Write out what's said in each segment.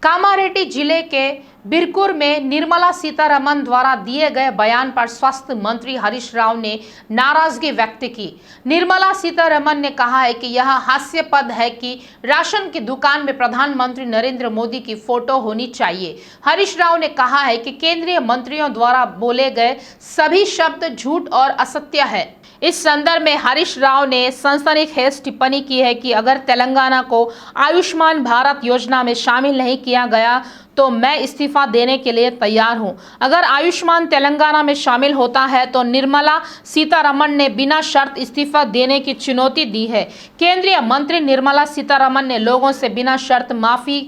कामारेड्डी जिले के बिरकुर में निर्मला सीतारमण द्वारा दिए गए बयान पर स्वास्थ्य मंत्री हरीश राव ने नाराजगी व्यक्त की। निर्मला सीतारमण ने कहा है कि यह हास्यास्पद है कि राशन की दुकान में प्रधानमंत्री नरेंद्र मोदी की फोटो होनी चाहिए। हरीश राव ने कहा है कि केंद्रीय मंत्रियों द्वारा बोले गए सभी शब्द झूठ और असत्य है। इस संदर्भ में हरीश राव ने सनसनीखेज टिप्पणी की है कि अगर तेलंगाना को आयुष्मान भारत योजना में शामिल नहीं किया गया तो मैं इस्तीफा देने के लिए तैयार हूं। अगर आयुष्मान तेलंगाना में शामिल होता है तो निर्मला सीतारमण ने बिना शर्त इस्तीफा देने की चुनौती दी है। केंद्रीय मंत्री निर्मला सीतारमण ने लोगों से बिना शर्त माफी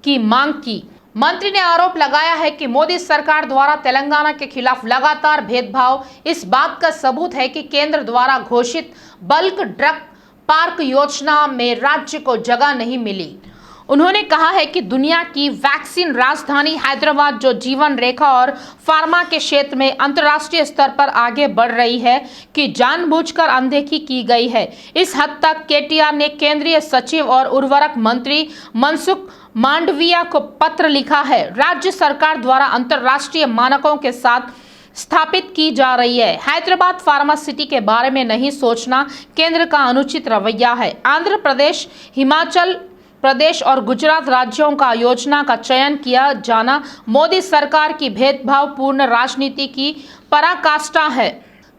की मांग की। मंत्री ने आरोप लगाया है कि मोदी सरकार द्वारा तेलंगाना के खिलाफ लगातार भेदभाव इस बात का सबूत है कि केंद्र द्वारा घोषित बल्क ड्रग पार्क योजना में राज्य को जगह नहीं मिली। उन्होंने कहा है कि दुनिया की वैक्सीन राजधानी हैदराबाद जो जीवन रेखा और फार्मा के क्षेत्र में अंतर्राष्ट्रीय स्तर पर आगे बढ़ रही है कि जानबूझकर अनदेखी की गई है। इस हद तक केटीआर ने केंद्रीय सचिव और उर्वरक मंत्री मनसुख मांडविया को पत्र लिखा है। राज्य सरकार द्वारा अंतर्राष्ट्रीय मानकों के साथ स्थापित की जा रही है। हैदराबाद फार्मा सिटी के बारे में नहीं सोचना केंद्र का अनुचित रवैया है। आंध्र प्रदेश, हिमाचल प्रदेश और गुजरात राज्यों का योजना का चयन किया जाना मोदी सरकार की भेदभावपूर्ण राजनीति की पराकाष्ठा है।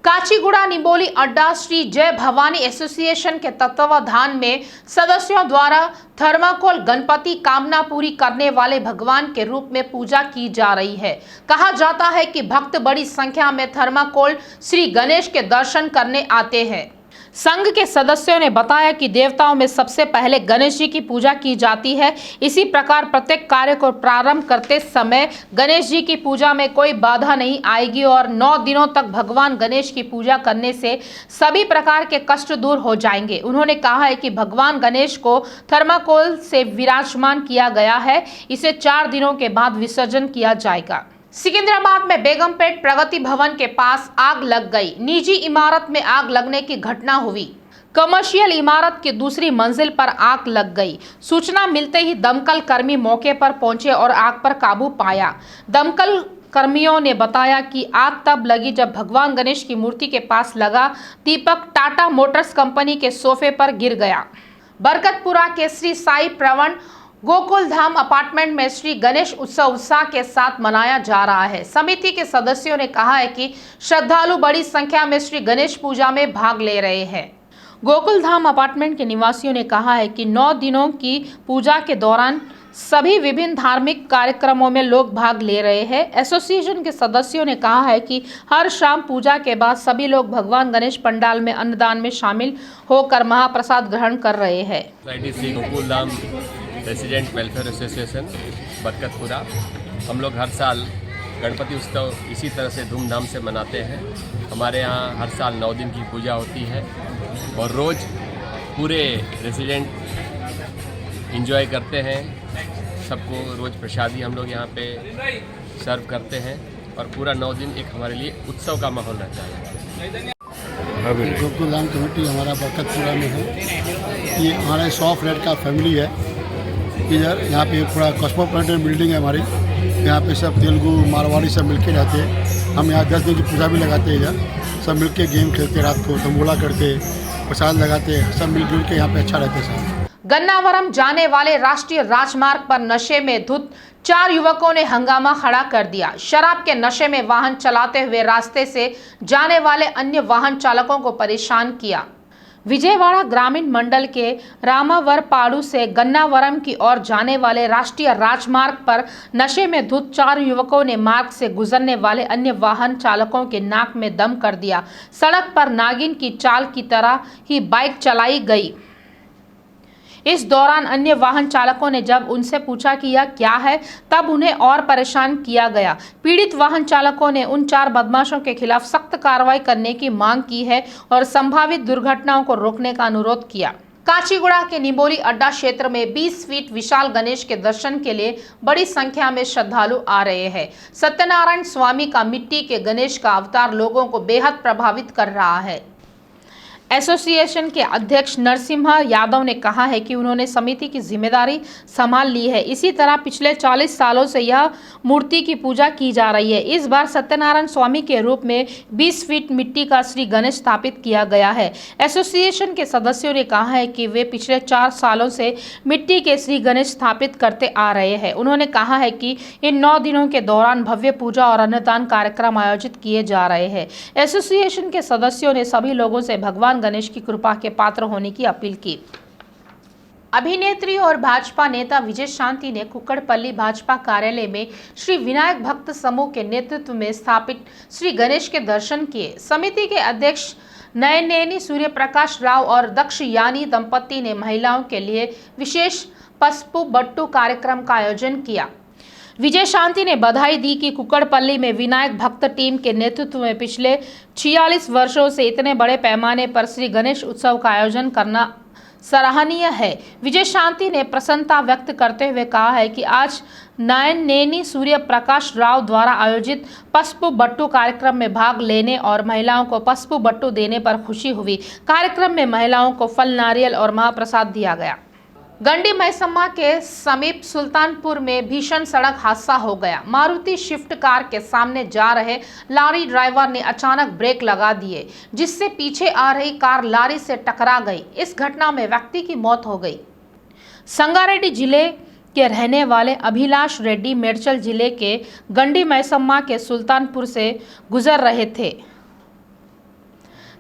काचीगुड़ा निबोली अड्डा श्री जय भवानी एसोसिएशन के तत्वावधान में सदस्यों द्वारा थर्माकोल गणपति कामना पूरी करने वाले भगवान के रूप में पूजा की जा रही है। कहा जाता है कि भक्त बड़ी संख्या में थर्माकोल श्री गणेश के दर्शन करने आते हैं। संघ के सदस्यों ने बताया कि देवताओं में सबसे पहले गणेश जी की पूजा की जाती है। इसी प्रकार प्रत्येक कार्य को प्रारंभ करते समय गणेश जी की पूजा में कोई बाधा नहीं आएगी और 9 दिनों तक भगवान गणेश की पूजा करने से सभी प्रकार के कष्ट दूर हो जाएंगे। उन्होंने कहा है कि भगवान गणेश को थर्माकोल से विराजमान किया गया है। इसे 4 दिनों के बाद विसर्जन किया जाएगा। सिकंदराबाद में बेगमपेट प्रगति भवन के पास आग लग गई। निजी इमारत में आग लगने की घटना हुई। कमर्शियल इमारत की दूसरी मंजिल पर आग लग गई। सूचना मिलते ही दमकल कर्मी मौके पर पहुंचे और आग पर काबू पाया। दमकल कर्मियों ने बताया कि आग तब लगी जब भगवान गणेश की मूर्ति के पास लगा दीपक टाटा मोटर्स कंपनी के सोफे पर गिर गया। बरकतपुरा के श्री साई प्रवण गोकुल धाम अपार्टमेंट में श्री गणेश उत्सव उत्साह के साथ मनाया जा रहा है। समिति के सदस्यों ने कहा है कि श्रद्धालु बड़ी संख्या में श्री गणेश पूजा में भाग ले रहे हैं। गोकुल धाम अपार्टमेंट के निवासियों ने कहा है कि 9 दिनों की पूजा के दौरान सभी विभिन्न धार्मिक कार्यक्रमों में लोग भाग ले रहे हैं। एसोसिएशन के सदस्यों ने कहा है कि हर शाम पूजा के बाद सभी लोग भगवान गणेश पंडाल में अन्नदान में शामिल होकर महाप्रसाद ग्रहण कर रहे हैं। रेसिडेंट वेलफेयर एसोसिएशन बरकतपुरा, हम लोग हर साल गणपति उत्सव इसी तरह से धूमधाम से मनाते हैं। हमारे यहाँ हर साल 9 दिन की पूजा होती है और रोज़ पूरे रेसिडेंट एंजॉय करते हैं। सबको रोज़ प्रसादी हम लोग यहाँ पे सर्व करते हैं और पूरा 9 दिन एक हमारे लिए उत्सव का माहौल रहता है। गोकुल धाम कमेटी हमारा बरकतपुरा में है। ये हमारा 100 फ्लैट का फैमिली है। इधर यहाँ पे पूरा कॉस्मोपॉलिटन बिल्डिंग है हमारी। यहाँ पे सब तेलुगु मारवाड़ी सब मिलके रहते हैं। हम यहाँ 10 दिन की पूजा भी लगाते हैं। इधर सब मिलके गेम खेलते, रात को तंबोला करते, प्रसाद लगाते हैं, सब मिलजुल के यहाँ पे अच्छा रहते हैं। गन्नावरम जाने वाले राष्ट्रीय राजमार्ग पर नशे में धुत 4 युवकों ने हंगामा खड़ा कर दिया। शराब के नशे में वाहन चलाते हुए रास्ते से जाने वाले अन्य वाहन चालकों को परेशान किया। विजयवाड़ा ग्रामीण मंडल के रामावरपाड़ू से गन्नावरम की ओर जाने वाले राष्ट्रीय राजमार्ग पर नशे में धुत 4 युवकों ने मार्ग से गुजरने वाले अन्य वाहन चालकों के नाक में दम कर दिया। सड़क पर नागिन की चाल की तरह ही बाइक चलाई गई। इस दौरान अन्य वाहन चालकों ने जब उनसे पूछा कि यह क्या है, तब उन्हें और परेशान किया गया। पीड़ित वाहन चालकों ने उन 4 बदमाशों के खिलाफ सख्त कार्रवाई करने की मांग की है और संभावित दुर्घटनाओं को रोकने का अनुरोध किया। काचीगुड़ा के निबोली अड्डा क्षेत्र में 20 फीट विशाल गणेश के दर्शन के लिए बड़ी संख्या में श्रद्धालु आ रहे हैं। सत्यनारायण स्वामी का मिट्टी के गणेश का अवतार लोगों को बेहद प्रभावित कर रहा है। एसोसिएशन के अध्यक्ष नरसिम्हा यादव ने कहा है कि उन्होंने समिति की जिम्मेदारी संभाल ली है। इसी तरह पिछले 40 सालों से यह मूर्ति की पूजा की जा रही है। इस बार सत्यनारायण स्वामी के रूप में 20 फीट मिट्टी का श्री गणेश स्थापित किया गया है। एसोसिएशन के सदस्यों ने कहा है कि वे पिछले 4 सालों से मिट्टी के श्री गणेश स्थापित करते आ रहे हैं। उन्होंने कहा है कि इन 9 दिनों के दौरान भव्य पूजा और अन्नदान कार्यक्रम आयोजित किए जा रहे हैं। एसोसिएशन के सदस्यों ने सभी लोगों से भगवान गणेश की कृपा के पात्र होने की अपील की। अभिनेत्री और भाजपा नेता विजय शांति ने कुक्कड़पल्ली भाजपा कार्यालय में श्री विनायक भक्त समूह के नेतृत्व में स्थापित श्री गणेश के दर्शन किए। समिति के अध्यक्ष नयनेनी सूर्य प्रकाश राव और दक्ष यानी दंपति ने महिलाओं के लिए विशेष पसपू बट्टू कार्यक्रम का आयोजन किया। विजय शांति ने बधाई दी कि कुक्कड़पल्ली में विनायक भक्त टीम के नेतृत्व में पिछले 46 वर्षों से इतने बड़े पैमाने पर श्री गणेश उत्सव का आयोजन करना सराहनीय है। विजय शांति ने प्रसन्नता व्यक्त करते हुए कहा है कि आज नयनेनी सूर्य प्रकाश राव द्वारा आयोजित पसपू बट्टू कार्यक्रम में भाग लेने और महिलाओं को पसपू बट्टू देने पर खुशी हुई। कार्यक्रम में महिलाओं को फल, नारियल और महाप्रसाद दिया गया। गंडी मैसम्मा के समीप सुल्तानपुर में भीषण सड़क हादसा हो गया। मारुति स्विफ्ट कार के सामने जा रहे लॉरी ड्राइवर ने अचानक ब्रेक लगा दिए, जिससे पीछे आ रही कार लॉरी से टकरा गई। इस घटना में व्यक्ति की मौत हो गई। संगारेड्डी जिले के रहने वाले अभिलाष रेड्डी मेडचल जिले के गंडी मैसम्मा के सुल्तानपुर से गुजर रहे थे,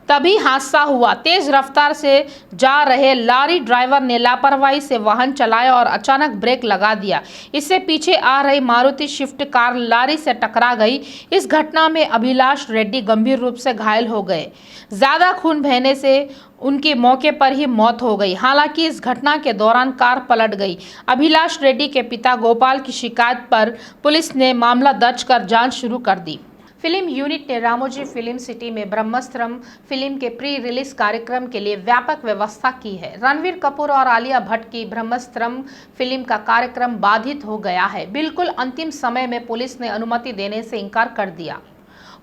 तभी हादसा हुआ। तेज रफ्तार से जा रहे लॉरी ड्राइवर ने लापरवाही से वाहन चलाया और अचानक ब्रेक लगा दिया। इससे पीछे आ रही मारुति स्विफ्ट कार लॉरी से टकरा गई। इस घटना में अभिलाष रेड्डी गंभीर रूप से घायल हो गए। ज्यादा खून बहने से उनकी मौके पर ही मौत हो गई। हालांकि इस घटना के दौरान कार पलट गई। अभिलाष रेड्डी के पिता गोपाल की शिकायत पर पुलिस ने मामला दर्ज कर जांच शुरू कर दी। फिल्म यूनिट ने रामोजी फिल्म सिटी में ब्रह्मास्त्रम फिल्म के प्री रिलीज कार्यक्रम के लिए व्यापक व्यवस्था की है। रणवीर कपूर और आलिया भट्ट की ब्रह्मास्त्रम फिल्म का कार्यक्रम बाधित हो गया है। बिल्कुल अंतिम समय में पुलिस ने अनुमति देने से इनकार कर दिया।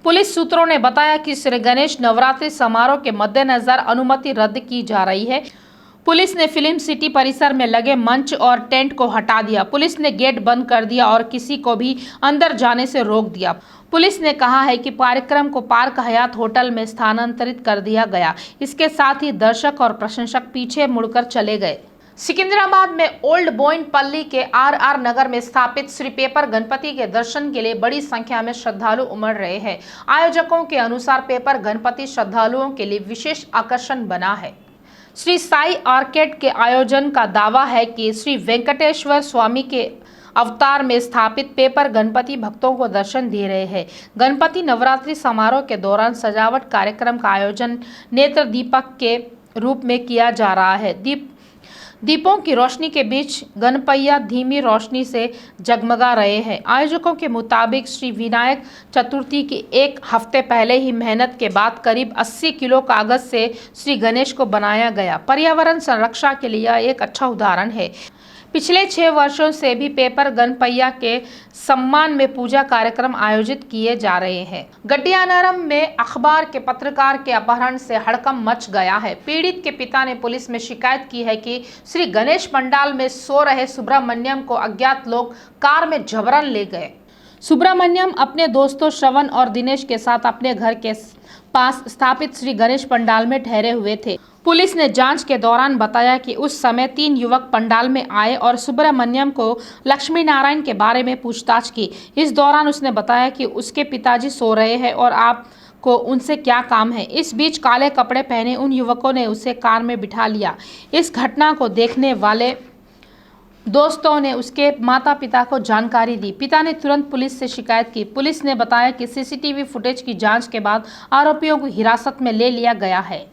पुलिस सूत्रों ने बताया कि श्री गणेश नवरात्रि समारोह के मद्देनजर अनुमति रद्द की जा रही है। पुलिस ने फिल्म सिटी परिसर में लगे मंच और टेंट को हटा दिया। पुलिस ने गेट बंद कर दिया और किसी को भी अंदर जाने से रोक दिया। पुलिस ने कहा है कि कार्यक्रम को पार्क हयात होटल में स्थानांतरित कर दिया गया। इसके साथ ही दर्शक और प्रशंसक पीछे मुड़कर चले गए। सिकंदराबाद में ओल्ड बोयिनपल्ली के आर नगर में स्थापित श्री पेपर गणपति के दर्शन के लिए बड़ी संख्या में श्रद्धालु उमड़ रहे हैं। आयोजकों के अनुसार पेपर गणपति श्रद्धालुओं के लिए विशेष आकर्षण बना है। श्री साई आर्केड के आयोजन का दावा है कि श्री वेंकटेश्वर स्वामी के अवतार में स्थापित पेपर गणपति भक्तों को दर्शन दे रहे हैं। गणपति नवरात्रि समारोह के दौरान सजावट कार्यक्रम का आयोजन नेत्र दीपक के रूप में किया जा रहा है। दीपों की रोशनी के बीच गणपैया धीमी रोशनी से जगमगा रहे हैं। आयोजकों के मुताबिक श्री विनायक चतुर्थी के एक हफ्ते पहले ही मेहनत के बाद करीब 80 किलो कागज से श्री गणेश को बनाया गया। पर्यावरण संरक्षण के लिए यह एक अच्छा उदाहरण है। पिछले 6 वर्षों से भी पेपर गणपैया के सम्मान में पूजा कार्यक्रम आयोजित किए जा रहे हैं। गड्डियानारम में अखबार के पत्रकार के अपहरण से हड़कंप मच गया है। पीड़ित के पिता ने पुलिस में शिकायत की है कि श्री गणेश पंडाल में सो रहे सुब्रमण्यम को अज्ञात लोग कार में जबरन ले गए। सुब्रमण्यम अपने दोस्तों श्रवण और दिनेश के साथ अपने घर के पास स्थापित श्री गणेश पंडाल में ठहरे हुए थे। पुलिस ने जांच के दौरान बताया कि उस समय 3 युवक पंडाल में आए और सुब्रमण्यम को लक्ष्मी नारायण के बारे में पूछताछ की। इस दौरान उसने बताया कि उसके पिताजी सो रहे हैं और आपको उनसे क्या काम है। इस बीच काले कपड़े पहने उन युवकों ने उसे कार में बिठा लिया। इस घटना को देखने वाले दोस्तों ने उसके माता पिता को जानकारी दी। पिता ने तुरंत पुलिस से शिकायत की। पुलिस ने बताया कि सीसीटीवी फुटेज की जांच के बाद आरोपियों को हिरासत में ले लिया गया है।